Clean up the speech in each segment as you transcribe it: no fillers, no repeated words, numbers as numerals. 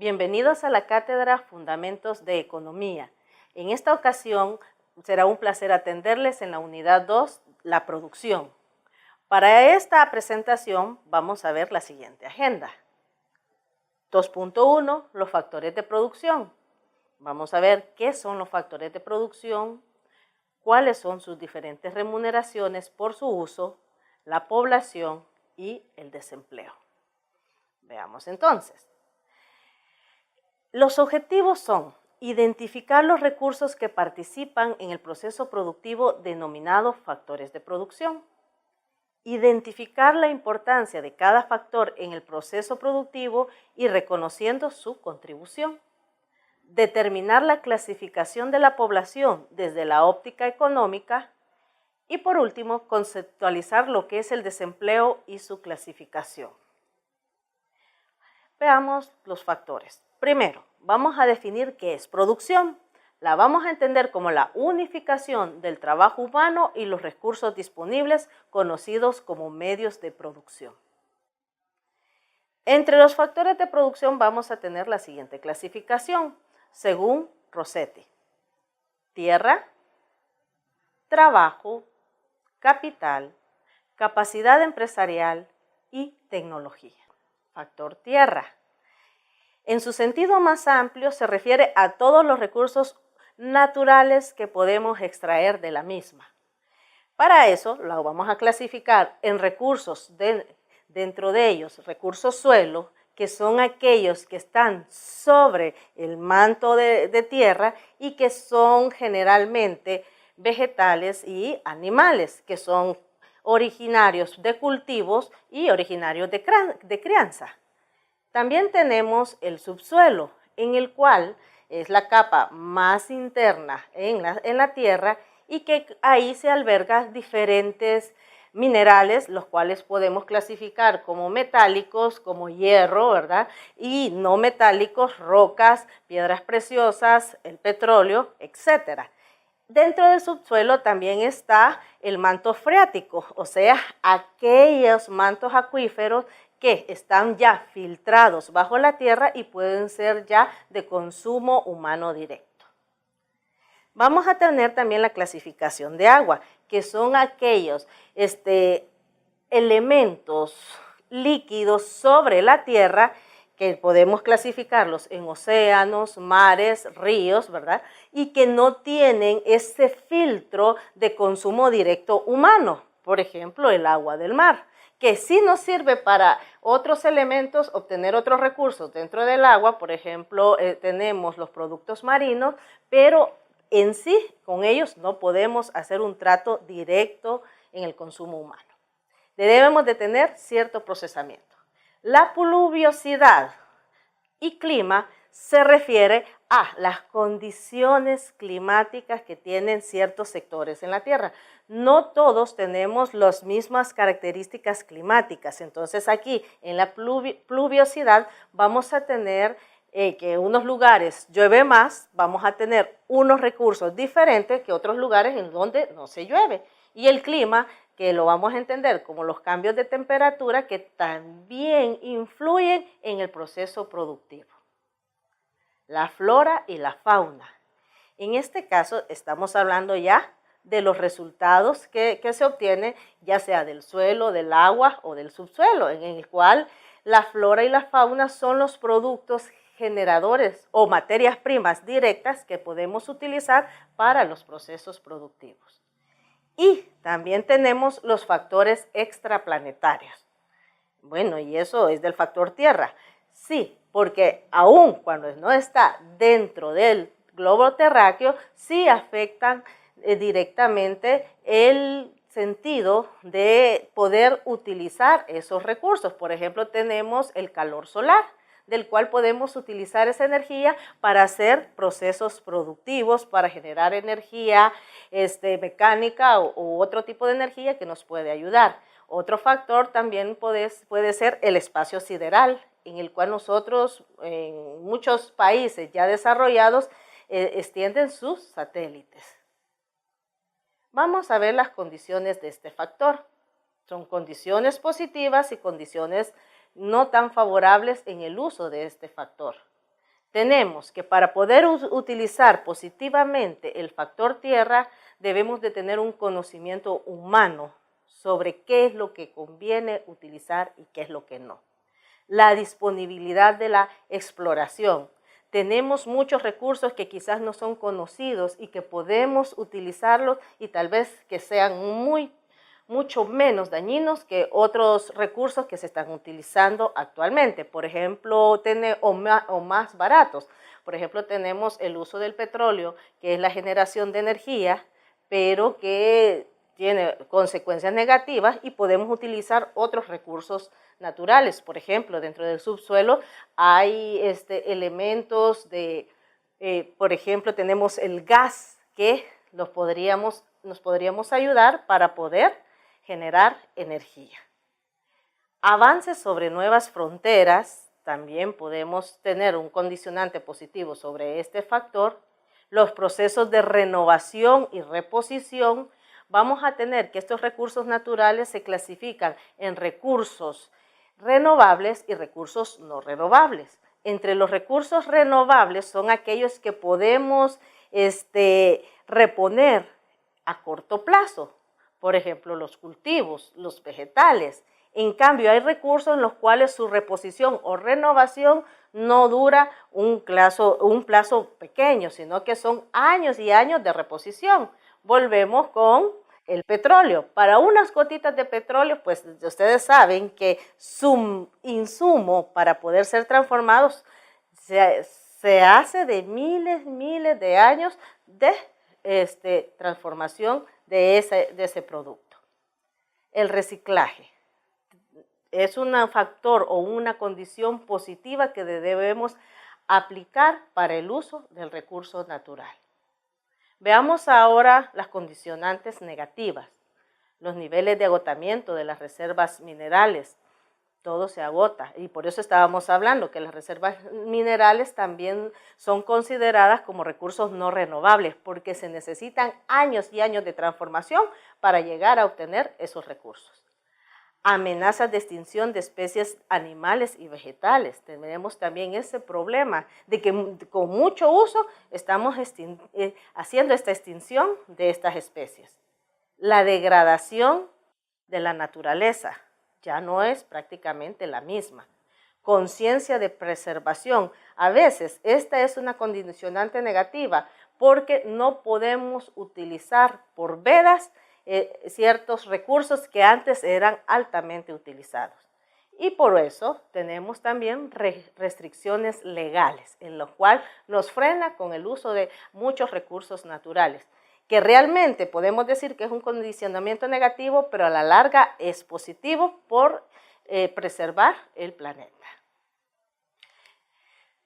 Bienvenidos a la cátedra Fundamentos de Economía. En esta ocasión será un placer atenderles en la unidad 2, la producción. Para esta presentación vamos a ver la siguiente agenda. 2.1, los factores de producción. Vamos a ver qué son los factores de producción, cuáles son sus diferentes remuneraciones por su uso, la población y el desempleo. Veamos entonces. Los objetivos son identificar los recursos que participan en el proceso productivo denominado factores de producción, identificar la importancia de cada factor en el proceso productivo y reconociendo su contribución, determinar la clasificación de la población desde la óptica económica y, por último, conceptualizar lo que es el desempleo y su clasificación. Veamos los factores. Primero, vamos a definir qué es producción. La vamos a entender como la unificación del trabajo humano y los recursos disponibles, conocidos como medios de producción. Entre los factores de producción vamos a tener la siguiente clasificación, según Rossetti: tierra, trabajo, capital, capacidad empresarial y tecnología. Factor tierra. En su sentido más amplio se refiere a todos los recursos naturales que podemos extraer de la misma. Para eso lo vamos a clasificar en recursos, dentro de ellos recursos suelo, que son aquellos que están sobre el manto de tierra y que son generalmente vegetales y animales, que son originarios de cultivos y originarios de crianza. También tenemos el subsuelo, en el cual es la capa más interna en la tierra y que ahí se albergan diferentes minerales, los cuales podemos clasificar como metálicos, como hierro, ¿verdad? Y no metálicos, rocas, piedras preciosas, el petróleo, etc. Dentro del subsuelo también está el manto freático, o sea, aquellos mantos acuíferos que están ya filtrados bajo la tierra y pueden ser ya de consumo humano directo. Vamos a tener también la clasificación de agua, que son aquellos elementos líquidos sobre la tierra que podemos clasificarlos en océanos, mares, ríos, ¿verdad? Y que no tienen ese filtro de consumo directo humano, por ejemplo, el agua del mar, que sí nos sirve para otros elementos, obtener otros recursos dentro del agua. Por ejemplo, tenemos los productos marinos, pero en sí con ellos no podemos hacer un trato directo en el consumo humano. Debemos de tener cierto procesamiento. La pluviosidad y clima se refiere a las condiciones climáticas que tienen ciertos sectores en la Tierra. No todos tenemos las mismas características climáticas, entonces aquí en la pluviosidad vamos a tener que unos lugares llueve más, vamos a tener unos recursos diferentes que otros lugares en donde no se llueve. Y el clima, que lo vamos a entender como los cambios de temperatura que también influyen en el proceso productivo. La flora y la fauna. En este caso estamos hablando ya de los resultados que se obtienen, ya sea del suelo, del agua o del subsuelo, en el cual la flora y la fauna son los productos generadores o materias primas directas que podemos utilizar para los procesos productivos. Y también tenemos los factores extraplanetarios. Bueno, y eso es del factor tierra. Sí, porque aun cuando no está dentro del globo terráqueo, sí afectan directamente el sentido de poder utilizar esos recursos. Por ejemplo, tenemos el calor solar, del cual podemos utilizar esa energía para hacer procesos productivos, para generar energía mecánica u otro tipo de energía que nos puede ayudar. Otro factor también puede ser el espacio sideral, en el cual nosotros, en muchos países ya desarrollados, extienden sus satélites. Vamos a ver las condiciones de este factor. Son condiciones positivas y condiciones no tan favorables en el uso de este factor. tenemos que para poder utilizar positivamente el factor tierra, debemos de tener un conocimiento humano sobre qué es lo que conviene utilizar y qué es lo que no. La disponibilidad de la exploración. Tenemos muchos recursos que quizás no son conocidos y que podemos utilizarlos y tal vez que sean mucho menos dañinos que otros recursos que se están utilizando actualmente, por ejemplo, o más baratos. Por ejemplo, tenemos el uso del petróleo, que es la generación de energía, pero que tiene consecuencias negativas y podemos utilizar otros recursos naturales. Por ejemplo, dentro del subsuelo hay elementos de, por ejemplo, tenemos el gas que nos podríamos ayudar para poder generar energía. Avances sobre nuevas fronteras, también podemos tener un condicionante positivo sobre este factor. Los procesos de renovación y reposición, vamos a tener que estos recursos naturales se clasifican en recursos renovables y recursos no renovables. Entre los recursos renovables son aquellos que podemos reponer a corto plazo, por ejemplo, los cultivos, los vegetales. En cambio, hay recursos en los cuales su reposición o renovación no dura un plazo pequeño, sino que son años y años de reposición. Volvemos con el petróleo. Para unas gotitas de petróleo, pues ustedes saben que su insumo para poder ser transformados se hace de miles de años de transformación de ese producto. El reciclaje es un factor o una condición positiva que debemos aplicar para el uso del recurso natural. Veamos ahora las condicionantes negativas. Los niveles de agotamiento de las reservas minerales. Todo se agota y por eso estábamos hablando que las reservas minerales también son consideradas como recursos no renovables porque se necesitan años y años de transformación para llegar a obtener esos recursos. Amenazas de extinción de especies animales y vegetales. Tenemos también ese problema de que con mucho uso estamos haciendo esta extinción de estas especies. La degradación de la naturaleza ya no es prácticamente la misma. Conciencia de preservación. A veces esta es una condicionante negativa porque no podemos utilizar por vedas ciertos recursos que antes eran altamente utilizados. Y por eso tenemos también restricciones legales, en lo cual nos frena con el uso de muchos recursos naturales, que realmente podemos decir que es un condicionamiento negativo, pero a la larga es positivo por preservar el planeta.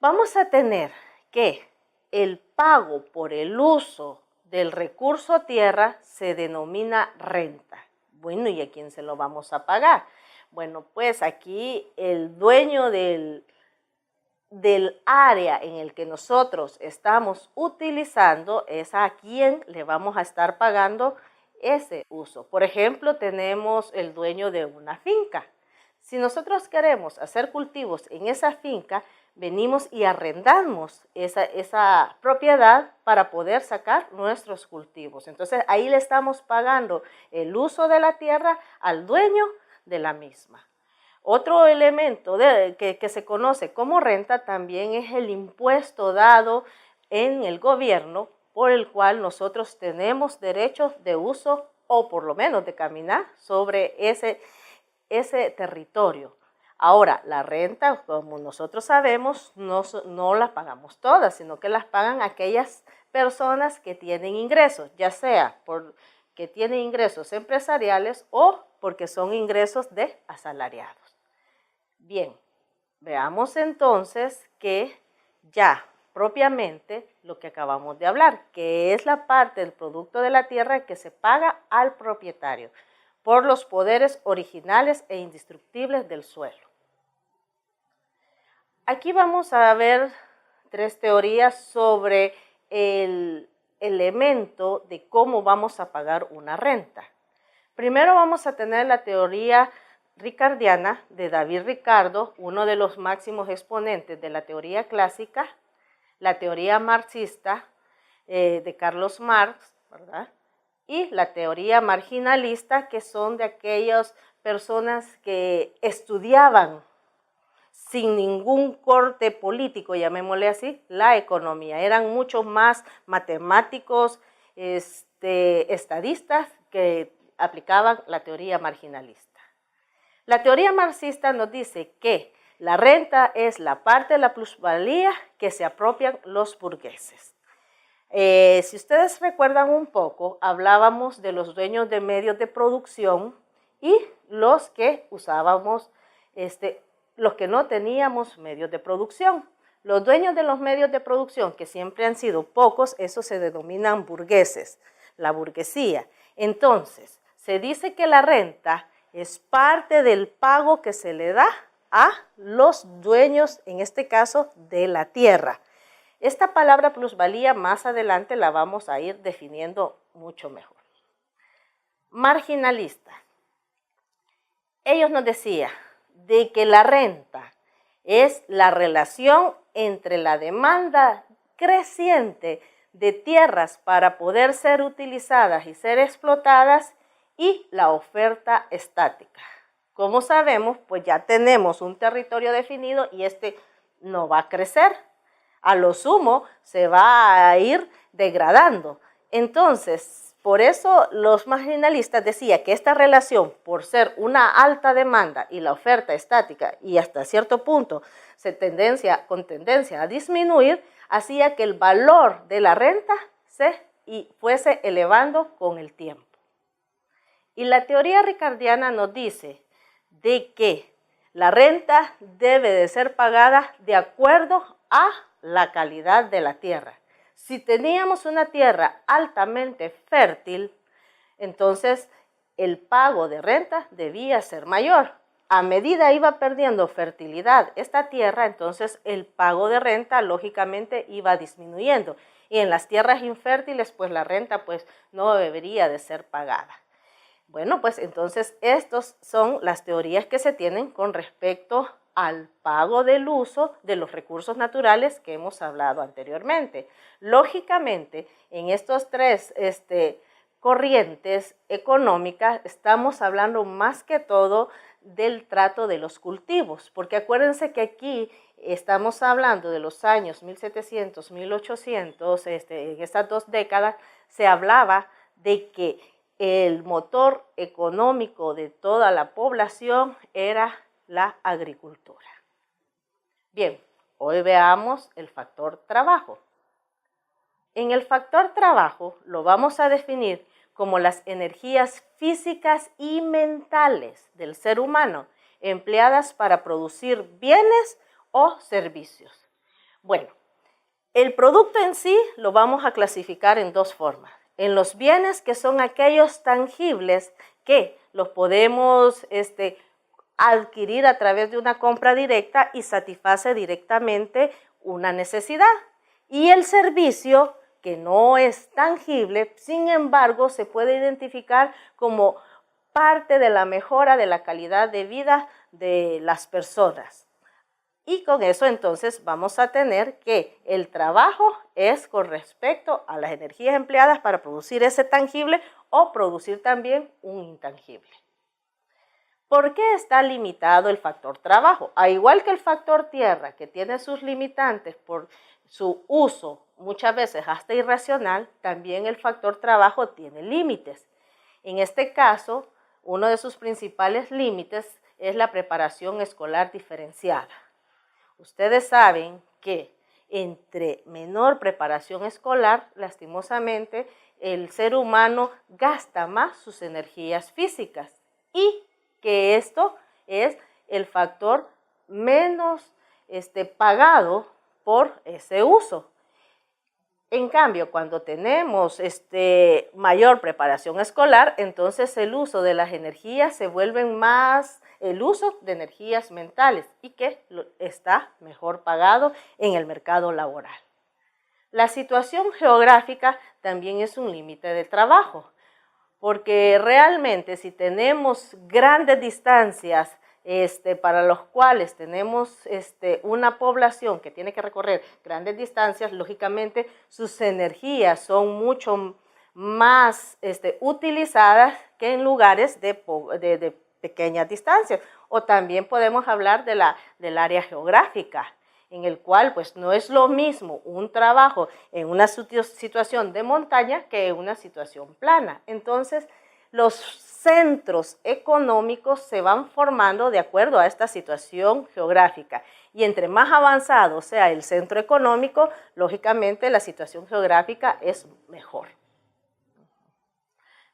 Vamos a tener que el pago por el uso del recurso tierra se denomina renta. Bueno, ¿y a quién se lo vamos a pagar? Bueno, pues aquí el dueño del área en el que nosotros estamos utilizando es a quien le vamos a estar pagando ese uso. Por ejemplo, tenemos el dueño de una finca. Si nosotros queremos hacer cultivos en esa finca, venimos y arrendamos esa propiedad para poder sacar nuestros cultivos. Entonces, ahí le estamos pagando el uso de la tierra al dueño de la misma. Otro elemento que se conoce como renta también es el impuesto dado en el gobierno por el cual nosotros tenemos derechos de uso o por lo menos de caminar sobre ese territorio. Ahora, la renta, como nosotros sabemos, no la pagamos todas, sino que las pagan aquellas personas que tienen ingresos, ya sea porque tienen ingresos empresariales o porque son ingresos de asalariados. Bien, veamos entonces que ya propiamente lo que acabamos de hablar, que es la parte del producto de la tierra que se paga al propietario por los poderes originales e indestructibles del suelo. Aquí vamos a ver 3 teorías sobre el elemento de cómo vamos a pagar una renta. Primero vamos a tener la teoría ricardiana de David Ricardo, uno de los máximos exponentes de la teoría clásica, la teoría marxista de Carlos Marx, ¿verdad? Y la teoría marginalista, que son de aquellas personas que estudiaban sin ningún corte político, llamémosle así, la economía. Eran mucho más matemáticos, estadistas que aplicaban la teoría marginalista. La teoría marxista nos dice que la renta es la parte de la plusvalía que se apropian los burgueses. Si ustedes recuerdan un poco, hablábamos de los dueños de medios de producción y los que usábamos, los que no teníamos medios de producción. Los dueños de los medios de producción, que siempre han sido pocos, esos se denominan burgueses, la burguesía. Entonces, se dice que la renta es parte del pago que se le da a los dueños, en este caso, de la tierra. Esta palabra plusvalía más adelante la vamos a ir definiendo mucho mejor. Marginalista. Ellos nos decían de que la renta es la relación entre la demanda creciente de tierras para poder ser utilizadas y ser explotadas y la oferta estática. Como sabemos, pues ya tenemos un territorio definido y no va a crecer. A lo sumo se va a ir degradando. Entonces, por eso los marginalistas decían que esta relación, por ser una alta demanda y la oferta estática y hasta cierto punto con tendencia a disminuir, hacía que el valor de la renta fuese elevando con el tiempo. Y la teoría ricardiana nos dice de que la renta debe de ser pagada de acuerdo a la calidad de la tierra. Si teníamos una tierra altamente fértil, entonces el pago de renta debía ser mayor. A medida iba perdiendo fertilidad esta tierra, entonces el pago de renta lógicamente iba disminuyendo. Y en las tierras infértiles, pues la renta no debería de ser pagada. Bueno, pues entonces estas son las teorías que se tienen con respecto al pago del uso de los recursos naturales que hemos hablado anteriormente. Lógicamente, en estos tres corrientes económicas estamos hablando más que todo del trato de los cultivos, porque acuérdense que aquí estamos hablando de los años 1700, 1800, en estas 2 décadas se hablaba de que el motor económico de toda la población era la agricultura. Bien, hoy veamos el factor trabajo. En el factor trabajo lo vamos a definir como las energías físicas y mentales del ser humano empleadas para producir bienes o servicios. Bueno, el producto en sí lo vamos a clasificar en 2 formas. En los bienes, que son aquellos tangibles que los podemos adquirir a través de una compra directa y satisface directamente una necesidad. Y el servicio, que no es tangible, sin embargo, se puede identificar como parte de la mejora de la calidad de vida de las personas. Y con eso entonces vamos a tener que el trabajo es con respecto a las energías empleadas para producir ese tangible o producir también un intangible. ¿Por qué está limitado el factor trabajo? Al igual que el factor tierra, que tiene sus limitantes por su uso muchas veces hasta irracional, también el factor trabajo tiene límites. En este caso, uno de sus principales límites es la preparación escolar diferenciada. Ustedes saben que entre menor preparación escolar, lastimosamente, el ser humano gasta más sus energías físicas y que esto es el factor menos pagado por ese uso. En cambio, cuando tenemos mayor preparación escolar, entonces el uso de las energías se vuelve más el uso de energías mentales y que está mejor pagado en el mercado laboral. La situación geográfica también es un límite de trabajo, porque realmente si tenemos grandes distancias para los cuales tenemos una población que tiene que recorrer grandes distancias, lógicamente sus energías son mucho más utilizadas que en lugares de pequeñas distancias. O también podemos hablar del área geográfica, en el cual pues no es lo mismo un trabajo en una situación de montaña que en una situación plana. Entonces, los centros económicos se van formando de acuerdo a esta situación geográfica. Y entre más avanzado sea el centro económico, lógicamente la situación geográfica es mejor.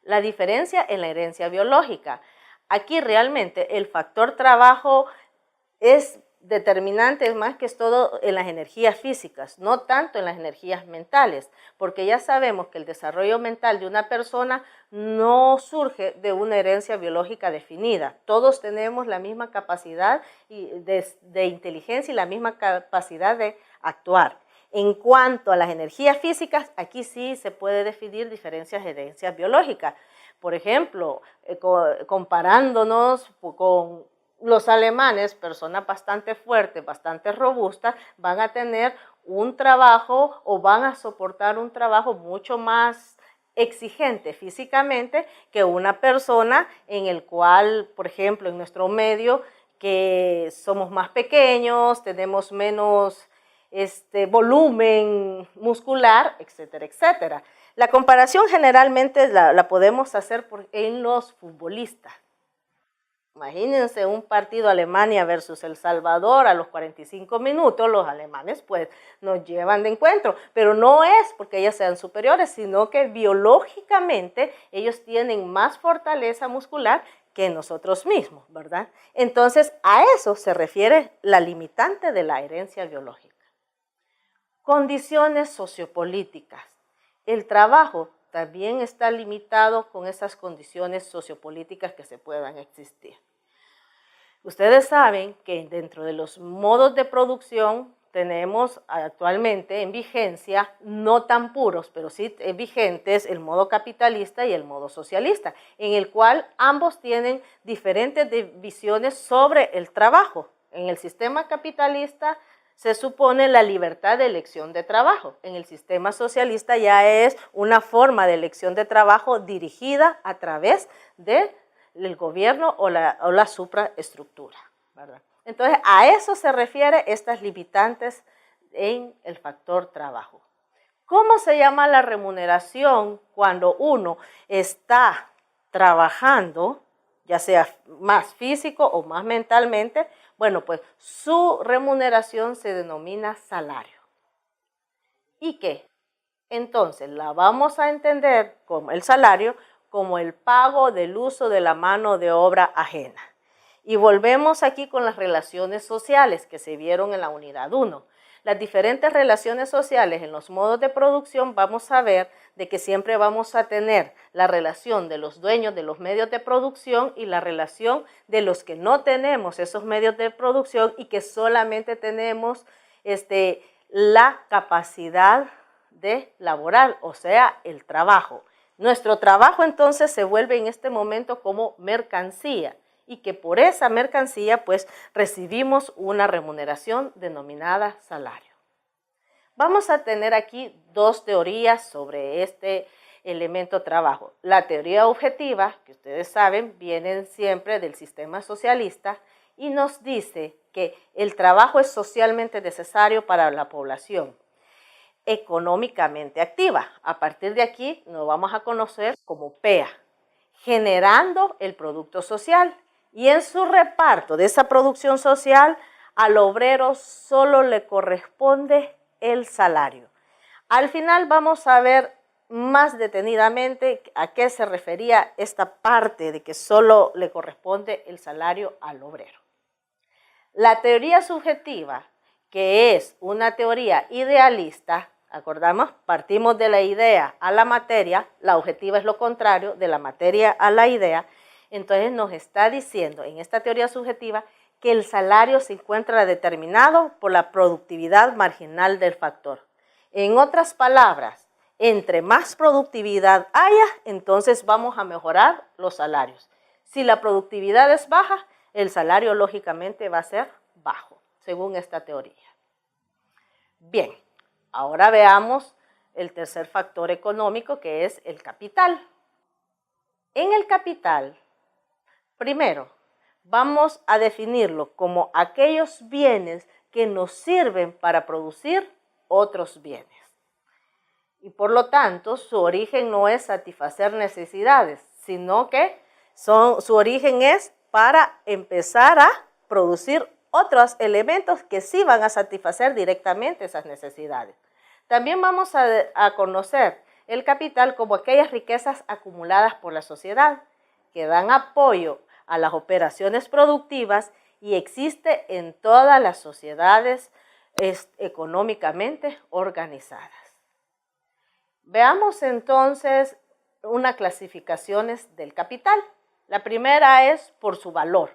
La diferencia en la herencia biológica. Aquí realmente el factor trabajo es determinante más que todo en las energías físicas, no tanto en las energías mentales, porque ya sabemos que el desarrollo mental de una persona no surge de una herencia biológica definida. Todos tenemos la misma capacidad de inteligencia y la misma capacidad de actuar. En cuanto a las energías físicas, aquí sí se puede definir diferencias de herencias biológicas. Por ejemplo, comparándonos con los alemanes, personas bastante fuertes, bastante robustas, van a tener un trabajo o van a soportar un trabajo mucho más exigente físicamente que una persona en el cual, por ejemplo, en nuestro medio, que somos más pequeños, tenemos menos volumen muscular, etcétera, etcétera. La comparación generalmente la podemos hacer en los futbolistas. Imagínense un partido Alemania versus El Salvador a los 45 minutos, los alemanes pues nos llevan de encuentro, pero no es porque ellos sean superiores, sino que biológicamente ellos tienen más fortaleza muscular que nosotros mismos, ¿verdad? Entonces a eso se refiere la limitante de la herencia biológica. Condiciones sociopolíticas. El trabajo también está limitado con esas condiciones sociopolíticas que se puedan existir. Ustedes saben que dentro de los modos de producción tenemos actualmente en vigencia, no tan puros, pero sí vigentes, el modo capitalista y el modo socialista, en el cual ambos tienen diferentes visiones sobre el trabajo. En el sistema capitalista se supone la libertad de elección de trabajo. En el sistema socialista ya es una forma de elección de trabajo dirigida a través del gobierno o la supraestructura, ¿verdad? Entonces, a eso se refiere estas limitantes en el factor trabajo. ¿Cómo se llama la remuneración cuando uno está trabajando, ya sea más físico o más mentalmente? Bueno, pues su remuneración se denomina salario. ¿Y qué? Entonces, la vamos a entender como el salario como el pago del uso de la mano de obra ajena. Y volvemos aquí con las relaciones sociales que se vieron en la unidad 1. Las diferentes relaciones sociales en los modos de producción vamos a ver de que siempre vamos a tener la relación de los dueños de los medios de producción y la relación de los que no tenemos esos medios de producción y que solamente tenemos la capacidad de laborar, o sea, el trabajo. Nuestro trabajo entonces se vuelve en este momento como mercancía y que por esa mercancía pues recibimos una remuneración denominada salario. Vamos a tener aquí dos teorías sobre este elemento trabajo. La teoría objetiva, que ustedes saben, viene siempre del sistema socialista y nos dice que el trabajo es socialmente necesario para la población económicamente activa. A partir de aquí nos vamos a conocer como PEA, generando el producto social. Y en su reparto de esa producción social, al obrero solo le corresponde el salario. Al final vamos a ver más detenidamente a qué se refería esta parte de que solo le corresponde el salario al obrero. La teoría subjetiva, que es una teoría idealista, acordamos, partimos de la idea a la materia, la objetiva es lo contrario, de la materia a la idea. Entonces nos está diciendo en esta teoría subjetiva que el salario se encuentra determinado por la productividad marginal del factor. En otras palabras, entre más productividad haya, entonces vamos a mejorar los salarios. Si la productividad es baja, el salario lógicamente va a ser bajo, según esta teoría. Bien, ahora veamos el tercer factor económico, que es el capital. En el capital, primero, vamos a definirlo como aquellos bienes que nos sirven para producir otros bienes. Y por lo tanto, su origen no es satisfacer necesidades, sino que su origen es para empezar a producir otros elementos que sí van a satisfacer directamente esas necesidades. También vamos a conocer el capital como aquellas riquezas acumuladas por la sociedad que dan apoyo a las operaciones productivas y existe en todas las sociedades económicamente organizadas. Veamos entonces unas clasificaciones del capital. La primera es por su valor.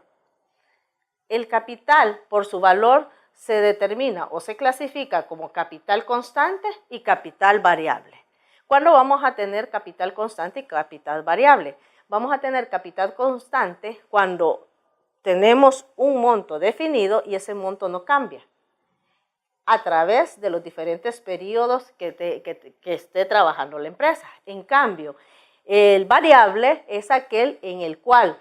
El capital, por su valor, se determina o se clasifica como capital constante y capital variable. ¿Cuándo vamos a tener capital constante y capital variable? Vamos a tener capital constante cuando tenemos un monto definido y ese monto no cambia a través de los diferentes periodos que esté trabajando la empresa. En cambio, el variable es aquel en el cual,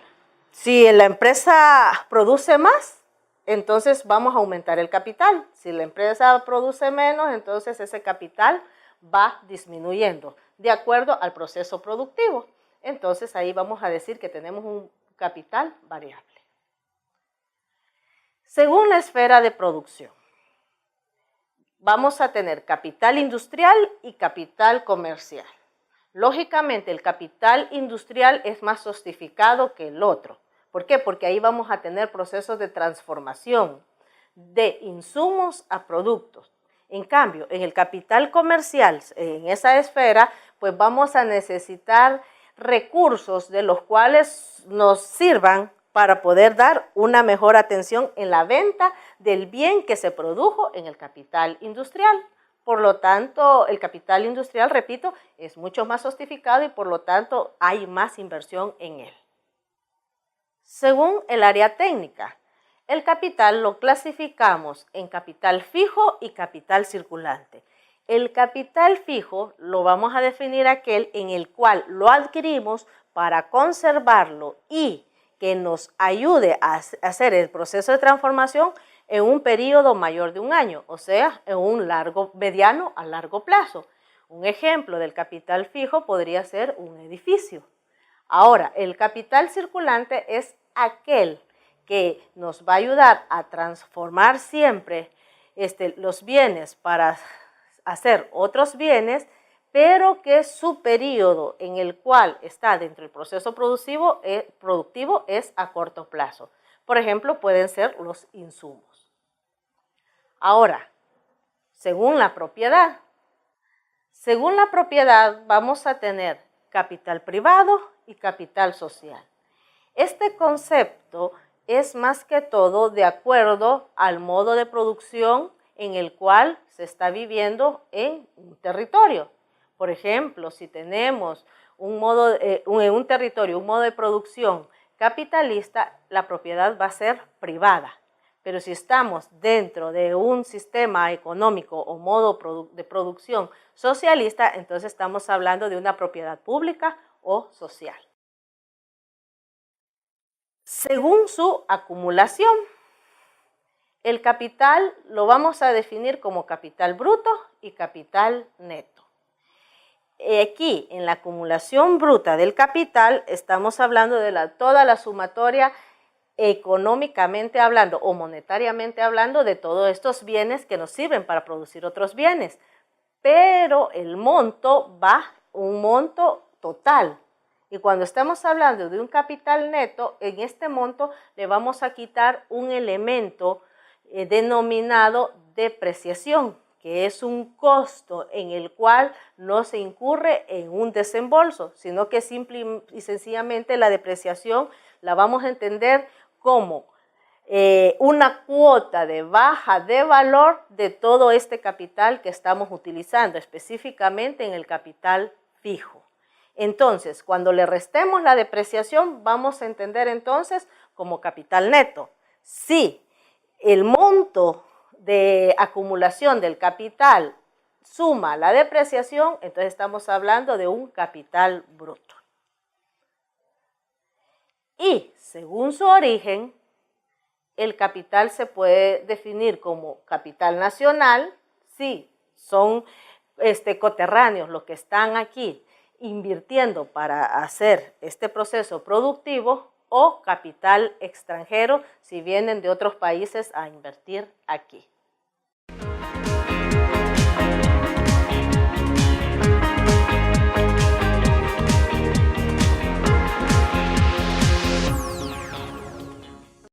si la empresa produce más, entonces vamos a aumentar el capital. Si la empresa produce menos, entonces ese capital va disminuyendo de acuerdo al proceso productivo. Entonces ahí vamos a decir que tenemos un capital variable. Según la esfera de producción, vamos a tener capital industrial y capital comercial. Lógicamente, el capital industrial es más sofisticado que el otro. ¿Por qué? Porque ahí vamos a tener procesos de transformación de insumos a productos. En cambio, en el capital comercial, en esa esfera, pues vamos a necesitar recursos de los cuales nos sirvan para poder dar una mejor atención en la venta del bien que se produjo en el capital industrial. Por lo tanto, el capital industrial, repito, es mucho más sofisticado y por lo tanto hay más inversión en él. Según el área técnica, el capital lo clasificamos en capital fijo y capital circulante. El capital fijo lo vamos a definir aquel en el cual lo adquirimos para conservarlo y que nos ayude a hacer el proceso de transformación en un periodo mayor de un año, o sea, en un mediano a largo plazo. Un ejemplo del capital fijo podría ser un edificio. Ahora, el capital circulante es aquel que nos va a ayudar a transformar siempre los bienes para hacer otros bienes, pero que su periodo en el cual está dentro del proceso productivo es a corto plazo. Por ejemplo, pueden ser los insumos. Ahora, según la propiedad. Según la propiedad vamos a tener capital privado y capital social. Este concepto es más que todo de acuerdo al modo de producción en el cual se está viviendo en un territorio. Por ejemplo, si tenemos en un territorio un modo de producción capitalista, la propiedad va a ser privada. Pero si estamos dentro de un sistema económico o modo de producción socialista, entonces estamos hablando de una propiedad pública o social. Según su acumulación, el capital lo vamos a definir como capital bruto y capital neto. Aquí, en la acumulación bruta del capital, estamos hablando de toda la sumatoria económicamente hablando o monetariamente hablando de todos estos bienes que nos sirven para producir otros bienes. Pero el monto va un monto total. Y cuando estamos hablando de un capital neto, en este monto le vamos a quitar un elemento denominado depreciación, que es un costo en el cual no se incurre en un desembolso, sino que simple y sencillamente la depreciación la vamos a entender como una cuota de baja de valor de todo este capital que estamos utilizando, específicamente en el capital fijo. Entonces, cuando le restemos la depreciación, vamos a entender entonces como capital neto. Si el monto de acumulación del capital suma la depreciación, entonces estamos hablando de un capital bruto. Y según su origen, el capital se puede definir como capital nacional, si son coterráneos los que están aquí invirtiendo para hacer este proceso productivo, o capital extranjero si vienen de otros países a invertir aquí.